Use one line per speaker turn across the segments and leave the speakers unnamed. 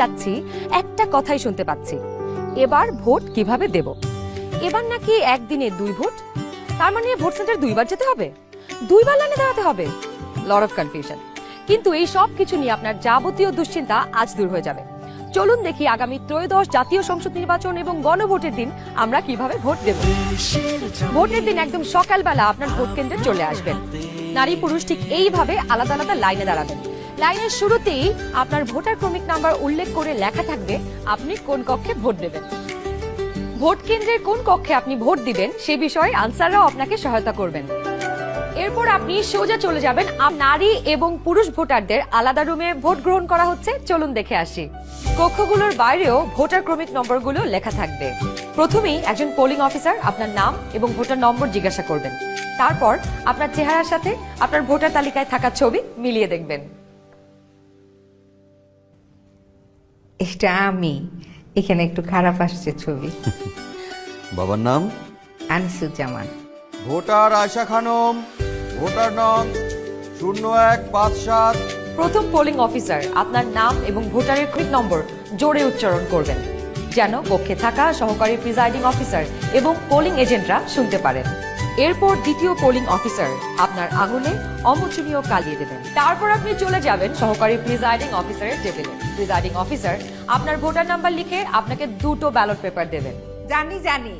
যাচ্ছি একটা কথাই শুনতে পাচ্ছি, এবার ভোট কিভাবে দেব। এবার নাকি একদিনে 2 ভোট, তার মানে ভোট সেন্টার 2বার যেতে হবে, 2বার লাইনে দাঁড়াতে হবে। Lot of confusion. কিন্তু এই সব কিছু নিয়ে আপনার যাবতীয় দুশ্চিন্তা আজ দূর হয়ে যাবে। চলুন দেখি আগামী ত্রয়োদশ জাতীয় সংসদ নির্বাচন এবং গণভোটের দিন আমরা কিভাবে ভোট দেব। ভোটের দিন একদম সকালবেলা আপনার ভোট কেন্দ্রে চলে আসবেন। নারী পুরুষ ঠিক এইভাবে আলাদা আলাদা লাইনে দাঁড়াবেন। লাইনের শুরুতেই আপনার ভোটার ক্রমিক নাম্বার উল্লেখ করে লেখা থাকবে আপনি কোন কক্ষে ভোট দেবেন। ভোট কেন্দ্রের কোন কক্ষে আপনি ভোট দিবেন সে বিষয়ে আনসাররাও আপনাকে সহায়তা করবেন। এরপর আপনি সোজা চলে যাবেন নারী এবং পুরুষ ভোটারদের আলাদা রুমে ভোট গ্রহণ করা হচ্ছে, চলুন দেখে আসি। কক্ষগুলোর বাইরেও ভোটার ক্রমিক নম্বরগুলো লেখা থাকবে। প্রথমেই একজন পোলিং অফিসার আপনার নাম এবং ভোটার নম্বর জিজ্ঞাসা করবেন। তারপর আপনার চেহারার সাথে আপনার ভোটার তালিকায় থাকা ছবি মিলিয়ে দেখবেন।
এটা আমি, এখানে একটু খারাপ আসছে ছবি।
বাবার নাম
আনিসুজ্জামান।
ভোটার আয়শা খানম, ভোটার নং 0157।
প্রথম পোলিং অফিসার আপনার নাম এবং ভোটারের ক্রমিক নম্বর জোরে উচ্চারণ করবেন, যেন কক্ষে থাকা সহকারী প্রিজাইডিং অফিসার এবং পোলিং এজেন্টরা শুনতে পারেন। এরপর দ্বিতীয় পোলিং অফিসার আপনার আঙুলে অমোচনীয় কালিয়ে দেবেন। তারপর আপনি চলে যাবেন সহকারী প্রিজাইডিং অফিসারের টেবিলে। প্রিজাইডিং অফিসার আপনার ভোটার নাম্বার লিখে আপনাকে 2টো ব্যালট পেপার দেবেন।
জানি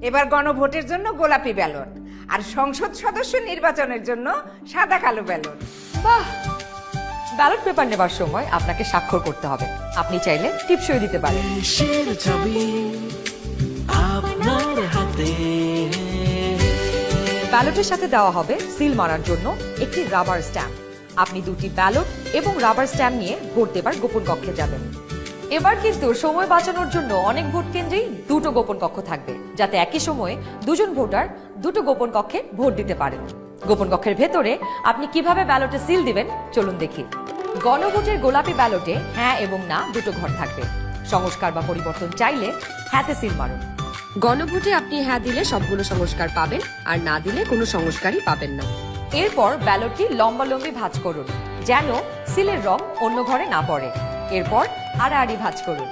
এবার গণভোটের জন্য গোলাপি ব্যালট আর সংসদ সদস্য নির্বাচনের জন্য সাদা কালো ব্যালট।
বাহ! ব্যালট পেপার নেবার সময় আপনাকে স্বাক্ষর করতে হবে। আপনি চাইলে টিপসই দিতে পারেন।
দেশের ছবি আপনার হাতে।
ব্যালটের সাথে দেওয়া হবে সিল মারার জন্য একটি রাবার স্ট্যাম্প। আপনি 2টি ব্যালট এবং রাবার স্ট্যাম্প নিয়ে ভোট দেবার গোপন কক্ষে যাবেন। এবার কিন্তু সময় বাঁচানোর জন্য অনেক ভোট কেন্দ্রেই 2টো গোপন কক্ষ থাকবে, যাতে একই সময়ে 2জন ভোটার 2টো গোপন কক্ষে ভোট দিতে পারেন। গোপন কক্ষের ভেতরে আপনি কিভাবে ব্যালটে সিল দিবেন চলুন দেখি। গণভোটের গোলাপি ব্যালটে হ্যাঁ এবং না 2টো ঘর থাকবে। সংস্কার বা পরিবর্তন চাইলে হ্যাঁতে সিল মারুন। গণভোটে আপনি হ্যাঁ দিলে সবগুলো সংস্কার পাবেন, আর না দিলে কোনো সংস্কারই পাবেন না। এরপর ব্যালটটি লম্বালম্বি ভাঁজ করুন, যেন সিলের রং অন্য ঘরে না পড়ে। এরপর আড়াআড়ি ভাঁজ করুন।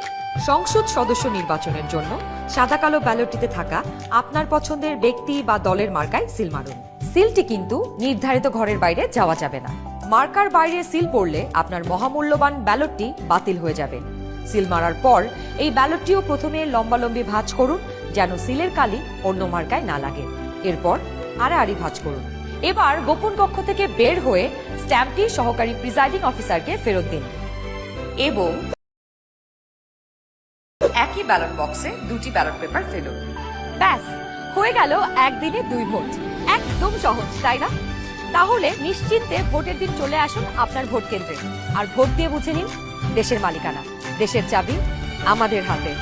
সংসদ সদস্য নির্বাচনের জন্য সাদা কালো ব্যালটটিতে থাকা আপনার পছন্দের ব্যক্তি বা দলের মার্কায় সিল মারুন। সিলটি কিন্তু নির্ধারিত ঘরের বাইরে যাওয়া যাবে না। মার্কার বাইরে সিল পড়লে আপনার মহামূল্যবান ব্যালটটি বাতিল হয়ে যাবে। সিল মারার পর এই ব্যালটটিও প্রথমে লম্বালম্বি ভাঁজ করুন, যেন সিলের কালি অন্য মার্কায় না লাগে। এরপর আড়াআড়ি ভাঁজ করুন। এবার গোপন কক্ষ থেকে বের হয়ে স্ট্যাম্পটি সহকারী প্রিজাইডিং অফিসারকে ফেরত দিন এবং একই ব্যালট বক্সে 2টি ব্যালট পেপার ফেলুন। ব্যাস, হয়ে গেল একদিনে 2 ভোট। একদম সহজ, তাই না? তাহলে নিশ্চিন্তে ভোটের দিন চলে আসুন আপনার ভোট কেন্দ্রে, আর ভোট দিয়ে বুঝে নিন দেশের মালিকানা, দেশের চাবি আমাদের হাতে।